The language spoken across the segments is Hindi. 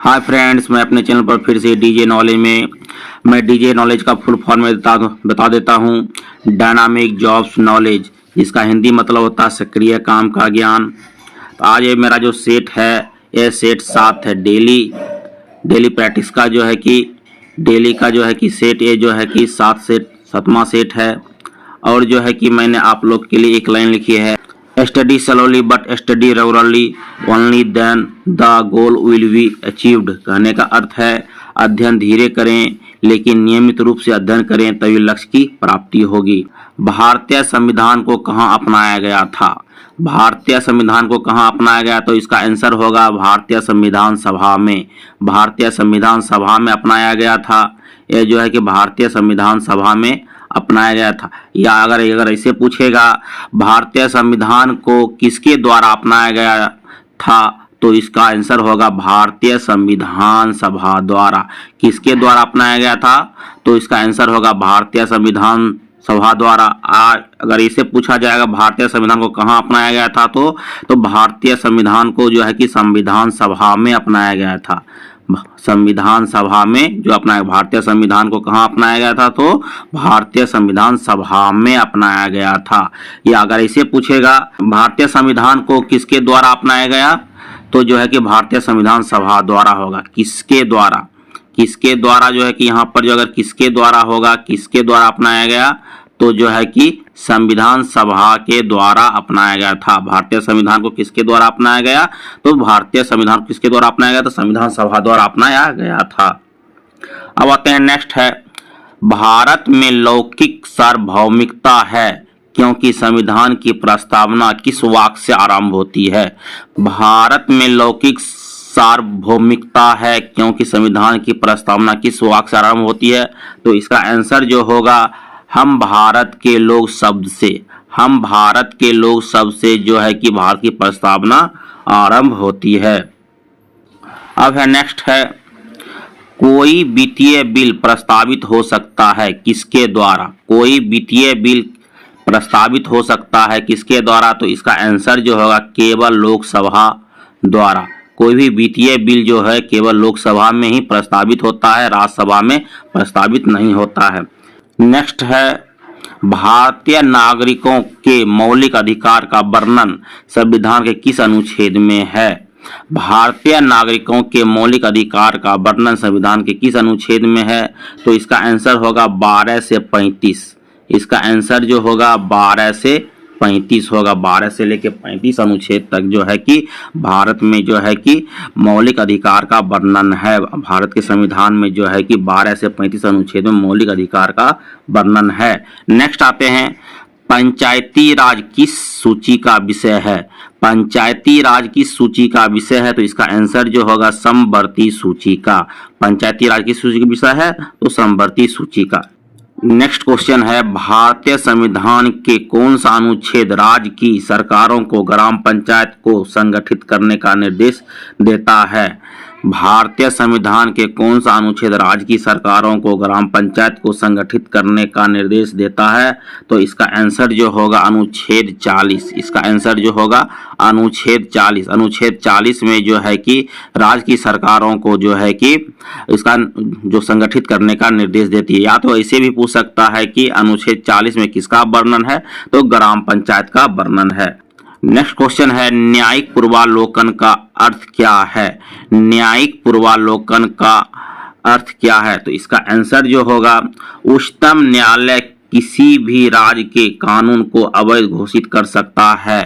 हाय फ्रेंड्स, मैं अपने चैनल पर फिर से डीजे नॉलेज में मैं डीजे नॉलेज का फुल फॉर्म में बता देता हूँ। डायनामिक जॉब्स नॉलेज, जिसका हिंदी मतलब होता है सक्रिय काम का ज्ञान। तो आज ये मेरा जो सेट है, ये सेट 7 है। डेली प्रैक्टिस का जो है कि डेली का जो है कि सेट, ये जो है कि 7वां सेट है। और जो है कि मैंने आप लोग के लिए एक लाइन लिखी है, study slowly but study regularly, only then the goal will be achieved. कहने का अर्थ है अध्ययन धीरे करें लेकिन नियमित रूप से अध्ययन करें, तभी लक्ष्य की प्राप्ति होगी। भारतीय संविधान को कहाँ अपनाया गया था? भारतीय संविधान को कहाँ अपनाया गया? तो इसका आंसर होगा भारतीय संविधान सभा में। भारतीय संविधान सभा में अपनाया गया था। यह जो है कि भारतीय संविधान सभा में अपनाया गया था। या अगर ऐसे पूछेगा भारतीय संविधान को किसके द्वारा अपनाया गया था, तो इसका आंसर होगा भारतीय संविधान सभा द्वारा। किसके द्वारा अपनाया गया था? तो इसका आंसर होगा भारतीय संविधान सभा द्वारा। अगर इसे पूछा जाएगा भारतीय संविधान को कहाँ अपनाया गया था, तो भारतीय संविधान को जो है कि संविधान सभा में अपनाया गया था। संविधान सभा में जो अपनाया, भारतीय संविधान को कहाँ अपनाया गया था? तो भारतीय संविधान सभा में अपनाया गया था। या अगर इसे पूछेगा भारतीय संविधान को किसके द्वारा अपनाया गया, तो जो है कि भारतीय संविधान सभा द्वारा होगा। किसके द्वारा? किसके द्वारा जो है कि यहाँ पर जो अगर किसके द्वारा होगा, किसके द्वारा अपनाया गया, तो जो है कि संविधान सभा के द्वारा अपनाया गया था। भारतीय संविधान को किसके द्वारा अपनाया गया? तो भारतीय संविधान किसके द्वारा अपनाया गया? तो संविधान सभा द्वारा अपनाया गया था। अब आते हैं नेक्स्ट है, भारत में लौकिक सार्वभौमिकता है क्योंकि संविधान की प्रस्तावना किस वाक्य से आरंभ होती है? भारत में लौकिक सार्वभौमिकता है क्योंकि संविधान की प्रस्तावना किस वाक्य से आरंभ होती है? तो इसका आंसर जो होगा हम भारत के लोग शब्द से। हम भारत के लोग शब्द से जो है कि भारत की प्रस्तावना आरंभ होती है। अब है नेक्स्ट है, कोई वित्तीय बिल प्रस्तावित हो सकता है किसके द्वारा? कोई वित्तीय बिल प्रस्तावित हो सकता है किसके द्वारा? तो इसका आंसर जो होगा केवल लोकसभा द्वारा। कोई भी वित्तीय बिल जो है केवल लोकसभा में ही प्रस्तावित होता है, राज्यसभा में प्रस्तावित नहीं होता है। नेक्स्ट है, भारतीय नागरिकों के मौलिक अधिकार का वर्णन संविधान के किस अनुच्छेद में है? भारतीय नागरिकों के मौलिक अधिकार का वर्णन संविधान के किस अनुच्छेद में है? तो इसका आंसर होगा 12 से 35। इसका आंसर जो होगा 12 से 35 होगा। 12 से लेकर 35 अनुच्छेद तक जो है कि भारत में जो है कि मौलिक अधिकार का वर्णन है। भारत के संविधान में जो है कि 12 से 35 अनुच्छेद में मौलिक अधिकार का वर्णन है। नेक्स्ट आते हैं, पंचायती राज किस सूची का विषय है? पंचायती राज किस सूची का विषय है? तो इसका आंसर जो होगा समवर्ती सूची का। पंचायती राज किस सूची का विषय है? तो समवर्ती सूची का। नेक्स्ट क्वेश्चन है, भारतीय संविधान के कौन सा अनुच्छेद राज्य की सरकारों को ग्राम पंचायत को संगठित करने का निर्देश देता है? भारतीय संविधान के कौन सा अनुच्छेद राज्य की सरकारों को ग्राम पंचायत को संगठित करने का निर्देश देता है? तो इसका आंसर जो होगा अनुच्छेद 40। इसका आंसर जो होगा अनुच्छेद 40। अनुच्छेद 40 में जो है कि राज्य की सरकारों को जो है कि इसका जो संगठित करने का निर्देश देती है। या तो ऐसे भी पूछ सकता है कि अनुच्छेद 40 में किसका वर्णन है? तो ग्राम पंचायत का वर्णन है। नेक्स्ट क्वेश्चन है, न्यायिक पूर्वालोकन का अर्थ क्या है? न्यायिक पूर्वालोकन का अर्थ क्या है? तो इसका आंसर जो होगा उच्चतम न्यायालय किसी भी राज्य के कानून को अवैध घोषित कर सकता है।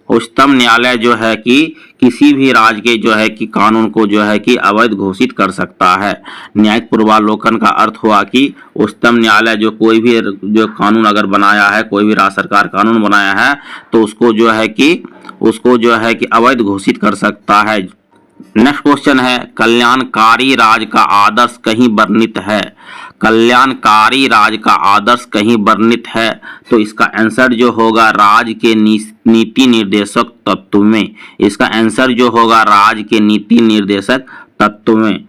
उच्चतम न्यायालय जो है कि किसी भी राज्य के जो है कि कानून को जो है कि अवैध घोषित कर सकता है। न्यायिक पूर्वालोकन का अर्थ हुआ कि उच्चतम न्यायालय जो कोई भी जो कानून अगर बनाया है, कोई भी राज्य सरकार कानून बनाया है, तो उसको जो है कि अवैध घोषित कर सकता है। नेक्स्ट क्वेश्चन है, कल्याणकारी राज्य का आदर्श कहीं वर्णित है? कल्याणकारी राज्य का आदर्श कहीं वर्णित है? तो इसका आंसर जो होगा राज्य के नीति निर्देशक तत्व में। इसका आंसर जो होगा राज्य के नीति निर्देशक तत्व में।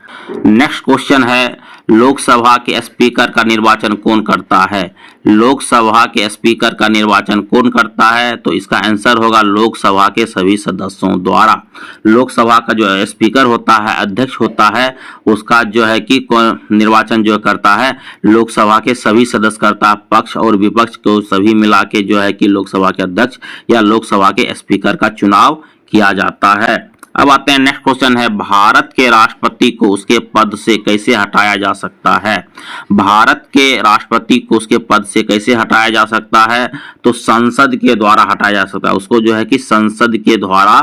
नेक्स्ट क्वेश्चन है, लोकसभा के स्पीकर का निर्वाचन कौन करता है? लोकसभा के स्पीकर का निर्वाचन कौन करता है? तो इसका आंसर होगा लोकसभा के सभी सदस्यों द्वारा। लोकसभा का जो स्पीकर होता है, अध्यक्ष होता है, उसका जो है कि निर्वाचन जो करता है लोकसभा के सभी सदस्य करता है। पक्ष और विपक्ष को सभी मिला के जो है कि लोकसभा के अध्यक्ष या लोकसभा के स्पीकर का चुनाव किया जाता है। अब आते हैं नेक्स्ट क्वेश्चन है, भारत के राष्ट्रपति को उसके पद से कैसे हटाया जा सकता है? भारत के राष्ट्रपति को उसके पद से कैसे हटाया जा सकता है? तो संसद के द्वारा हटाया जा सकता है। उसको जो है कि संसद के द्वारा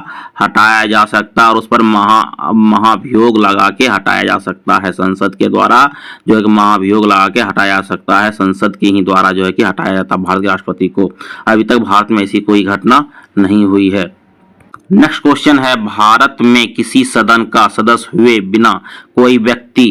हटाया जा सकता है और उस पर महाभियोग लगा के हटाया जा सकता है। संसद के द्वारा जो है कि महाभियोग लगा के हटाया जा सकता है। संसद के ही द्वारा जो है कि हटाया जाता है भारत के राष्ट्रपति को। अभी तक भारत में ऐसी कोई घटना नहीं हुई है। नेक्स्ट क्वेश्चन है, भारत में किसी सदन का सदस्य हुए बिना कोई व्यक्ति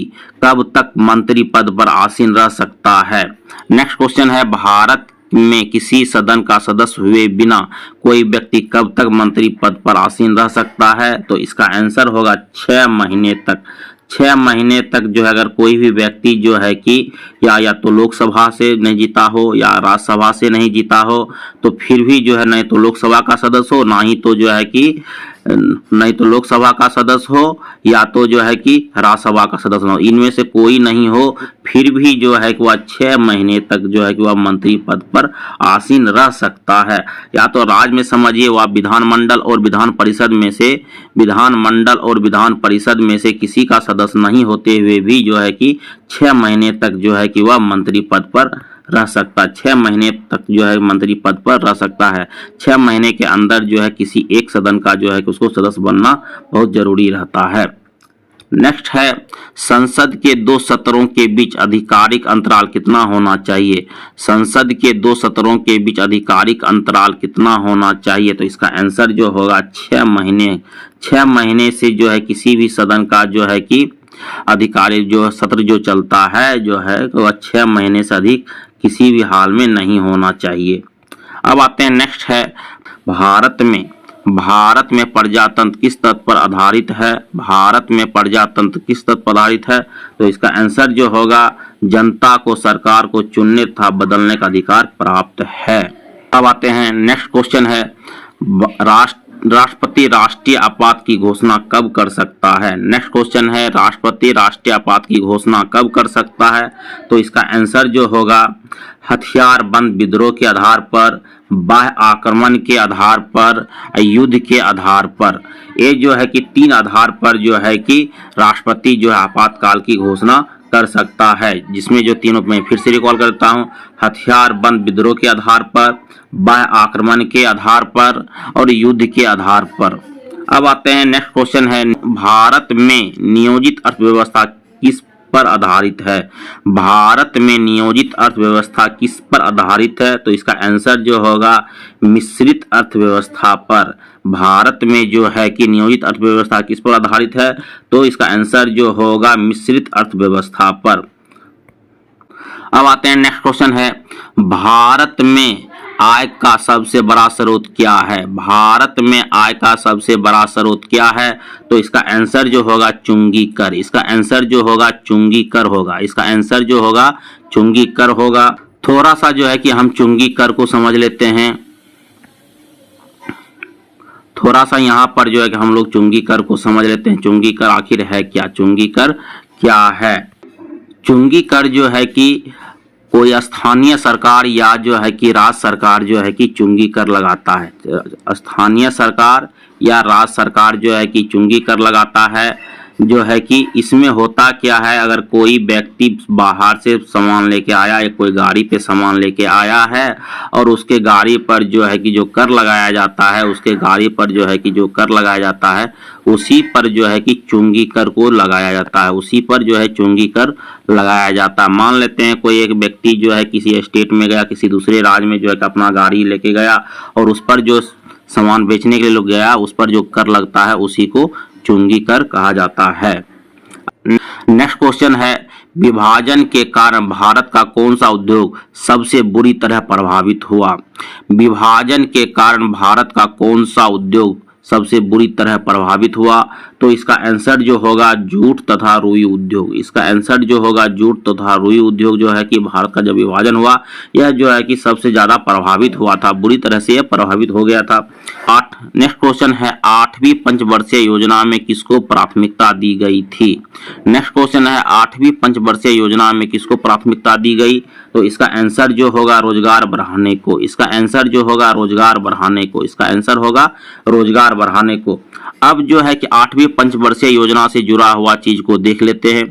कब तक मंत्री पद पर आसीन रह सकता है? नेक्स्ट क्वेश्चन है, भारत में किसी सदन का सदस्य हुए बिना कोई व्यक्ति कब तक मंत्री पद पर आसीन रह सकता है? तो इसका आंसर होगा 6 महीने तक। 6 महीने तक जो है अगर कोई भी व्यक्ति जो है कि या तो लोकसभा से नहीं जीता हो या राज्यसभा से नहीं जीता हो, तो फिर भी जो है नहीं तो लोकसभा का सदस्य हो, ना ही तो जो है कि नहीं तो लोकसभा का सदस्य हो या तो जो है कि राज्यसभा का सदस्य हो, इनमें से कोई नहीं हो, फिर भी जो है कि वह 6 महीने तक जो है कि वह मंत्री पद पर आसीन रह सकता है। या तो राज्य में समझिए वह विधानमंडल और विधान परिषद में से किसी का सदस्य नहीं होते हुए भी जो है कि 6 महीने तक जो है कि वह मंत्री पद पर रह सकता है। 6 महीने तक जो है मंत्री पद पर रह सकता है। 6 महीने के अंदर जो है किसी एक सदन का जो है कि उसको सदस्य बनना बहुत जरूरी रहता है। नेक्स्ट है, संसद के 2 सत्रों के बीच आधिकारिक अंतराल कितना होना चाहिए? संसद के 2 सत्रों के बीच आधिकारिक अंतराल कितना होना चाहिए? तो इसका आंसर जो होगा 6 महीने। 6 महीने से जो है किसी भी सदन का जो है कि अधिकारी जो सत्र जो चलता है जो है वह 6 महीने से अधिक किसी भी हाल में नहीं होना चाहिए। अब आते हैं नेक्स्ट है, भारत में प्रजातंत्र किस तत्व पर आधारित है? भारत में प्रजातंत्र किस तत्व पर आधारित है? तो इसका आंसर जो होगा जनता को सरकार को चुनने तथा बदलने का अधिकार प्राप्त है। अब आते हैं नेक्स्ट क्वेश्चन है, राष्ट्रपति राष्ट्रीय आपात की घोषणा कब कर सकता है? नेक्स्ट क्वेश्चन है, राष्ट्रपति राष्ट्रीय आपात की घोषणा कब कर सकता है? तो इसका आंसर जो होगा हथियारबंद विद्रोह के आधार पर, बाह्य आक्रमण के आधार पर, युद्ध के आधार पर। ये जो है कि 3 आधार पर जो है कि राष्ट्रपति जो है आपातकाल की घोषणा कर सकता है, जिसमें जो तीनों मैं फिर से रिकॉल करता हूँ, हथियारबंद विद्रोह के आधार पर, बाह्य आक्रमण के आधार पर और युद्ध के आधार पर। अब आते हैं नेक्स्ट क्वेश्चन है, भारत में नियोजित अर्थव्यवस्था किस पर आधारित है? भारत में नियोजित अर्थव्यवस्था किस पर आधारित है? तो इसका आंसर जो होगा मिश्रित अर्थव्यवस्था पर। भारत में जो है कि नियोजित अर्थव्यवस्था किस पर आधारित है? तो इसका आंसर जो होगा मिश्रित अर्थव्यवस्था पर। अब आते हैं नेक्स्ट क्वेश्चन है, भारत में आय का सबसे बड़ा स्रोत क्या है? भारत में आय का सबसे बड़ा स्रोत क्या है? तो इसका आंसर जो होगा चुंगी कर। इसका आंसर जो होगा चुंगी कर होगा। इसका आंसर जो होगा चुंगी कर होगा। थोड़ा सा जो है कि हम चुंगी कर को समझ लेते हैं। थोड़ा सा यहाँ पर जो है कि हम लोग चुंगी कर को समझ लेते हैं। चुंगी कर आखिर है क्या? चुंगी कर क्या है? चुंगी कर जो है कि कोई स्थानीय सरकार या जो है कि राज्य सरकार जो है कि चुंगी कर लगाता है। स्थानीय सरकार या राज्य सरकार जो है कि चुंगी कर लगाता है। जो है कि इसमें होता क्या है, अगर कोई व्यक्ति बाहर से सामान लेके आया या कोई गाड़ी पे सामान लेके आया है और उसके गाड़ी पर जो है कि जो कर लगाया जाता है, उसके गाड़ी पर जो है कि जो कर लगाया जाता है उसी पर जो है कि चुंगी कर को लगाया जाता है। उसी पर जो है चुंगी कर लगाया जाता है। मान लेते हैं कोई एक व्यक्ति जो है किसी स्टेट में गया, किसी दूसरे राज्य में जो है कि अपना गाड़ी लेके गया और उस पर जो सामान बेचने के लिए लोग गया, उस पर जो कर लगता है उसी को चुंगी कर कहा जाता है। नेक्स्ट क्वेश्चन है, विभाजन के कारण भारत का कौन सा उद्योग सबसे बुरी तरह प्रभावित हुआ? विभाजन के कारण भारत का कौन सा उद्योग सबसे बुरी तरह प्रभावित हुआ? तो इसका आंसर जो होगा जूट तथा रुई उद्योग। इसका आंसर जो होगा जूट तथा रुई उद्योग जो है कि भारत का जब विभाजन हुआ यह जो है कि सबसे ज्यादा प्रभावित हुआ था, बुरी तरह से यह प्रभावित हो गया था। नेक्स्ट क्वेश्चन है 8वीं पंचवर्षीय योजना में किसको प्राथमिकता दी गई थी? नेक्स्ट क्वेश्चन है 8वीं पंचवर्षीय योजना में किसको प्राथमिकता दी गई? तो इसका आंसर जो होगा रोजगार बढ़ाने को। इसका आंसर जो होगा रोजगार बढ़ाने को। इसका आंसर होगा रोजगार बढ़ाने को। अब जो है कि 8वीं पंचवर्षीय योजना से जुड़ा हुआ चीज को देख लेते हैं।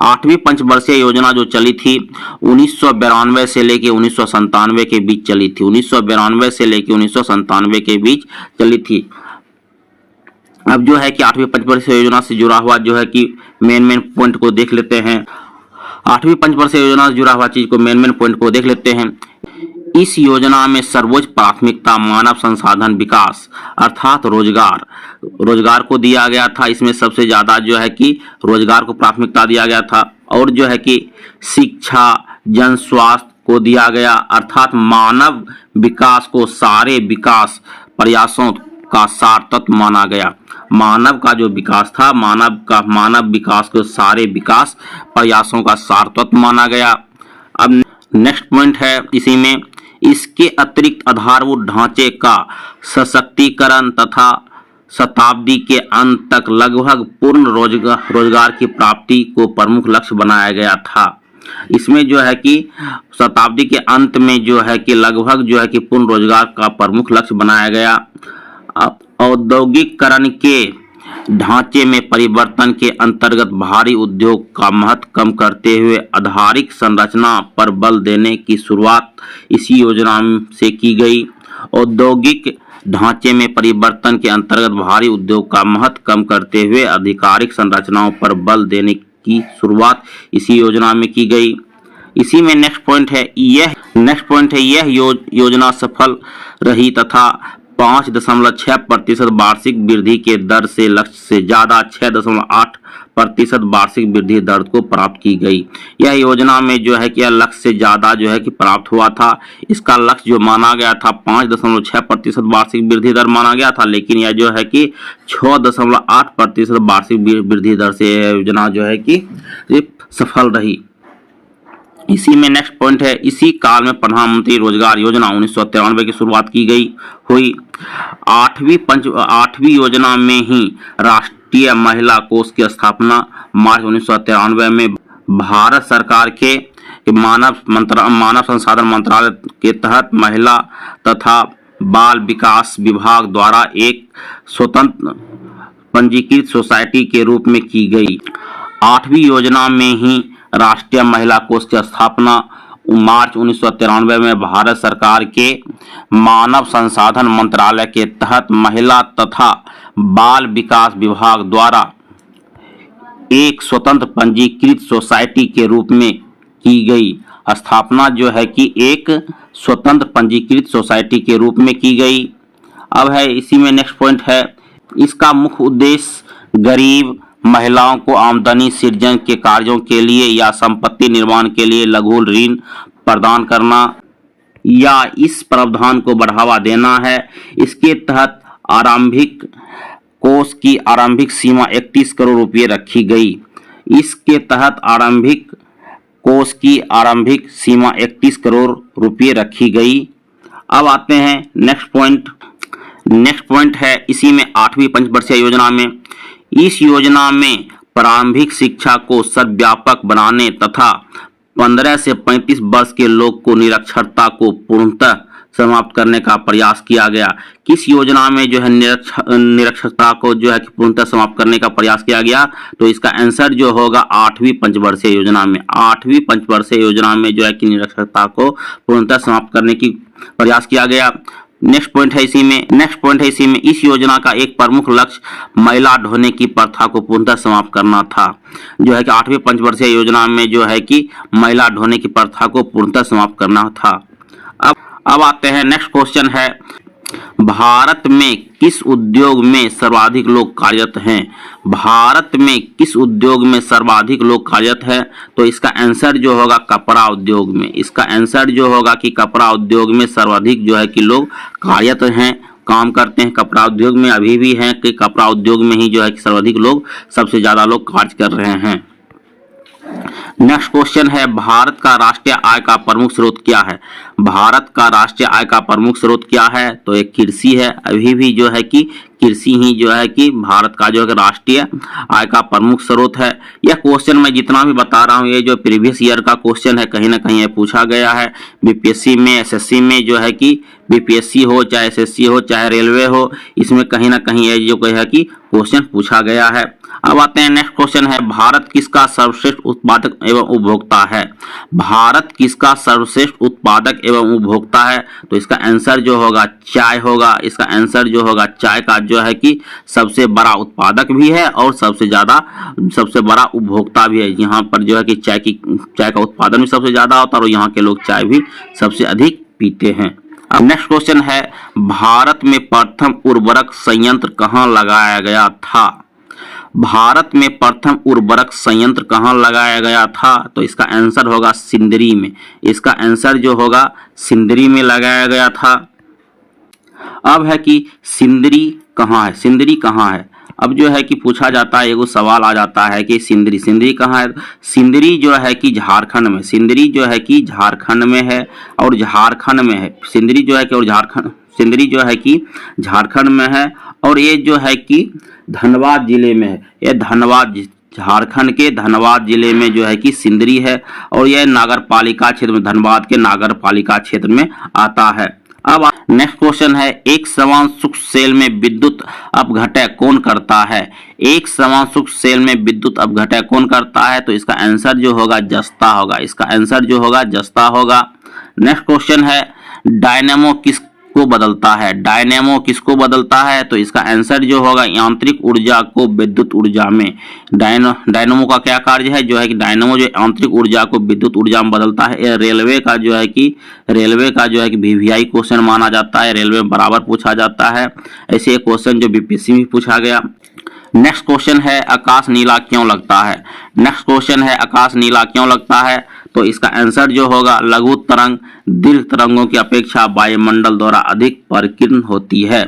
8वीं पंचवर्षीय योजना जो चली थी 1992 से लेके 1997 के बीच चली थी। 1992 से लेके 1997 के बीच चली थी। अब जो है कि 8वीं पंचवर्षीय योजना से जुड़ा हुआ जो है कि मेन पॉइंट को देख लेते हैं। 8वीं पंचवर्षीय योजना से जुड़ा हुआ चीज को मेन पॉइंट को देख लेते हैं। इस योजना में सर्वोच्च प्राथमिकता मानव संसाधन विकास अर्थात रोजगार को दिया गया था। इसमें सबसे ज्यादा जो है कि रोजगार को प्राथमिकता दिया गया था और जो है कि शिक्षा, जन स्वास्थ्य को दिया गया अर्थात मानव विकास को सारे विकास प्रयासों का सार तत्व माना गया। मानव का जो विकास था, मानव विकास को सारे विकास प्रयासों का सार तत्व माना गया। अब नेक्स्ट पॉइंट है इसी में, इसके अतिरिक्त आधारभूत ढांचे का सशक्तिकरण तथा शताब्दी के अंत तक लगभग पूर्ण रोजगार की प्राप्ति को प्रमुख लक्ष्य बनाया गया था। इसमें जो है कि शताब्दी के अंत में जो है कि लगभग जो है कि पूर्ण रोजगार का प्रमुख लक्ष्य बनाया गया। औद्योगिकरण के ढांचे में परिवर्तन के अंतर्गत भारी उद्योग का महत्व कम करते हुए आधारिक संरचना पर बल देने की शुरुआत इसी योजना से की गई। औद्योगिक ढांचे में परिवर्तन के अंतर्गत भारी उद्योग का महत्व कम करते हुए आधिकारिक संरचनाओं पर बल देने की शुरुआत इसी योजना में की गई। इसी में नेक्स्ट पॉइंट है यह योजना सफल रही तथा 5.6% वार्षिक वृद्धि के दर से लक्ष्य से ज्यादा 6.8% वार्षिक वृद्धि दर को प्राप्त की गई। यह योजना में जो है कि यह लक्ष्य से ज्यादा जो है कि प्राप्त हुआ था। इसका लक्ष्य जो माना गया था 5.6% वार्षिक वृद्धि दर माना गया था, लेकिन यह जो है कि 6.8% वार्षिक वृद्धि दर से यह योजना जो है कि सफल रही। इसी में नेक्स्ट पॉइंट है, इसी काल में प्रधानमंत्री रोजगार योजना 1993 की शुरुआत की गई हुई। 8वीं योजना में ही राष्ट्रीय महिला कोष की स्थापना मार्च 1993 में भारत सरकार के मानव संसाधन मंत्रालय के तहत महिला तथा बाल विकास विभाग द्वारा एक स्वतंत्र पंजीकृत सोसाइटी के रूप में की गई। 8वीं योजना में ही राष्ट्रीय महिला कोष की स्थापना मार्च 1993 में भारत सरकार के मानव संसाधन मंत्रालय के तहत महिला तथा बाल विकास विभाग द्वारा एक स्वतंत्र पंजीकृत सोसाइटी के रूप में की गई। स्थापना जो है कि एक स्वतंत्र पंजीकृत सोसाइटी के रूप में की गई। अब है इसी में नेक्स्ट पॉइंट है, इसका मुख्य उद्देश्य गरीब महिलाओं को आमदनी सृजन के कार्यों के लिए या संपत्ति निर्माण के लिए लघु ऋण प्रदान करना या इस प्रावधान को बढ़ावा देना है। इसके तहत आरंभिक कोष की आरंभिक सीमा 31 करोड़ रुपए रखी गई। इसके तहत आरंभिक कोष की आरंभिक सीमा 31 करोड़ रुपए रखी गई। अब आते हैं नेक्स्ट पॉइंट है इसी में 8वीं पंचवर्षीय योजना में, इस योजना में प्रारंभिक शिक्षा को सर्वव्यापक बनाने तथा 15 से 35 वर्ष के लोग को निरक्षरता को पूर्णतः समाप्त करने का प्रयास किया गया। किस योजना में जो है निरक्षरता को जो है पूर्णतः समाप्त करने का प्रयास किया गया? तो इसका आंसर जो होगा 8वीं पंचवर्षीय योजना में। 8वीं पंचवर्षीय योजना में जो है कि निरक्षरता को पूर्णतः समाप्त करने की प्रयास किया गया। नेक्स्ट पॉइंट है इसी में इस योजना का एक प्रमुख लक्ष्य महिला ढोने की प्रथा को पूर्णतः समाप्त करना था। जो है कि 8वीं पंचवर्षीय योजना में जो है कि महिला ढोने की प्रथा को पूर्णतः समाप्त करना था। अब आते हैं नेक्स्ट क्वेश्चन है, भारत में किस उद्योग में सर्वाधिक लोग कार्यरत हैं? भारत में किस उद्योग में सर्वाधिक लोग कार्यरत हैं? तो इसका आंसर जो होगा कपड़ा उद्योग में। इसका आंसर जो होगा कि कपड़ा उद्योग में सर्वाधिक जो है कि लोग कार्यरत हैं, काम करते हैं कपड़ा उद्योग में, अभी भी हैं कि कपड़ा उद्योग में ही जो है कि सर्वाधिक लोग, सबसे ज्यादा लोग कार्य कर रहे हैं। नेक्स्ट क्वेश्चन है, भारत का राष्ट्रीय आय का प्रमुख स्रोत क्या है? भारत का राष्ट्रीय आय का प्रमुख स्रोत क्या है? तो एक कृषि है। अभी भी जो है कि कृषि ही जो है कि भारत का जो है राष्ट्रीय आय का प्रमुख स्रोत है। यह क्वेश्चन मैं जितना भी बता रहा हूँ, ये जो प्रीवियस ईयर का क्वेश्चन है, कहीं ना कहीं ये पूछा गया है बीपीएससी में, एसएससी में, जो है कि बीपीएससी हो चाहे एसएससी हो चाहे रेलवे हो, इसमें कहीं ना कहीं ये जो है कि क्वेश्चन पूछा गया है। अब आते हैं नेक्स्ट क्वेश्चन है, भारत किसका सर्वश्रेष्ठ उत्पादक एवं उपभोक्ता है? भारत किसका सर्वश्रेष्ठ उत्पादक एवं उपभोक्ता है? तो इसका आंसर जो होगा चाय होगा। इसका आंसर जो होगा चाय का जो है कि सबसे बड़ा उत्पादक भी है और सबसे बड़ा उपभोक्ता भी है। यहाँ पर जो है कि चाय का उत्पादन भी सबसे ज्यादा होता है और यहाँ के लोग चाय भी सबसे अधिक पीते हैं। अब नेक्स्ट क्वेश्चन है, भारत में प्रथम उर्वरक संयंत्र कहाँ लगाया गया था? भारत में प्रथम उर्वरक संयंत्र कहाँ लगाया गया था? तो इसका आंसर होगा सिंदरी में। इसका आंसर जो होगा सिंदरी में लगाया गया था। अब है कि सिंदरी कहाँ है? सिंदरी कहाँ है? अब जो है कि पूछा जाता है, एगो सवाल आ जाता है कि सिंदरी कहाँ है? सिंदरी जो है कि झारखंड में, सिंदरी जो है कि झारखंड में है और झारखंड में है। सिंदरी जो है कि सिंदरी जो है कि झारखंड में है और ये जो है कि धनबाद जिले में है। ये धनबाद, झारखंड के धनबाद जिले में जो है कि सिंदरी है और यह नागर पालिका क्षेत्र में, धनबाद के नागर पालिका क्षेत्र में आता है। अब नेक्स्ट क्वेश्चन है, एक समान सूक्ष्म सेल में विद्युत अपघटय कौन करता है? एक समान सूक्ष्म सेल में विद्युत अपघटय कौन करता है? तो इसका आंसर जो होगा जस्ता होगा। इसका आंसर जो होगा जस्ता होगा। नेक्स्ट क्वेश्चन है, डायनेमो किसको बदलता है? डायनेमो किसको बदलता है? तो इसका आंसर जो होगा यांत्रिक ऊर्जा को विद्युत ऊर्जा में। डायनेमो का क्या कार्य है? जो है कि डायनेमो जो यांत्रिक ऊर्जा को विद्युत ऊर्जा में बदलता है। यह रेलवे का जो है कि वीवीआई क्वेश्चन माना जाता है, रेलवे में बराबर पूछा जाता है। ऐसे एक क्वेश्चन जो बीपीएससी में पूछा गया। नेक्स्ट क्वेश्चन है, आकाश नीला क्यों लगता है? नेक्स्ट क्वेश्चन है, आकाश नीला क्यों लगता है? तो इसका आंसर जो होगा लघु तरंग दीर्घ तरंगों की अपेक्षा वायुमंडल द्वारा अधिक परिकीर्ण होती है।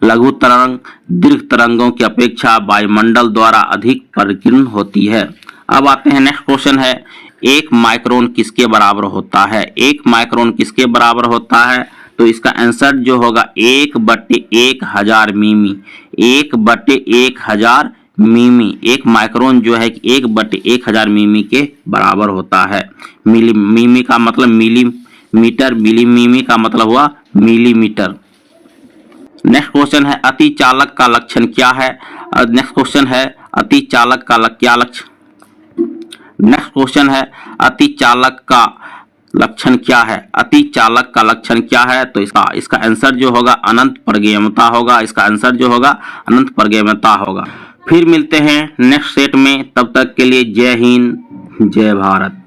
लघु तरंग दीर्घ तरंगों की अपेक्षा वायुमंडल द्वारा अधिक परिकीर्ण होती है। अब आते हैं नेक्स्ट क्वेश्चन है, एक माइक्रोन किसके बराबर होता है? एक माइक्रोन किसके बराबर होता है? तो इसका आंसर जो होगा 1/1000 मिमी। 1/1000 मिमी। एक माइक्रोन जो है 1/1000 मिमी के बराबर होता है। मिमी का मतलब मिलीमीटर, मिमी का मतलब हुआ मिलीमीटर। नेक्स्ट क्वेश्चन है, अति चालक का लक्षण क्या है? नेक्स्ट क्वेश्चन है, अति चालक का क्या लक्षण? नेक्स्ट क्वेश्चन है, अति चालक का लक्षण क्या है? अति चालक का लक्षण क्या है? तो इसका आंसर जो होगा अनंत प्रगेयमता होगा। इसका आंसर जो होगा अनंत प्रगेयमता होगा। फिर मिलते हैं नेक्स्ट सेट में, तब तक के लिए जय हिंद, जय भारत।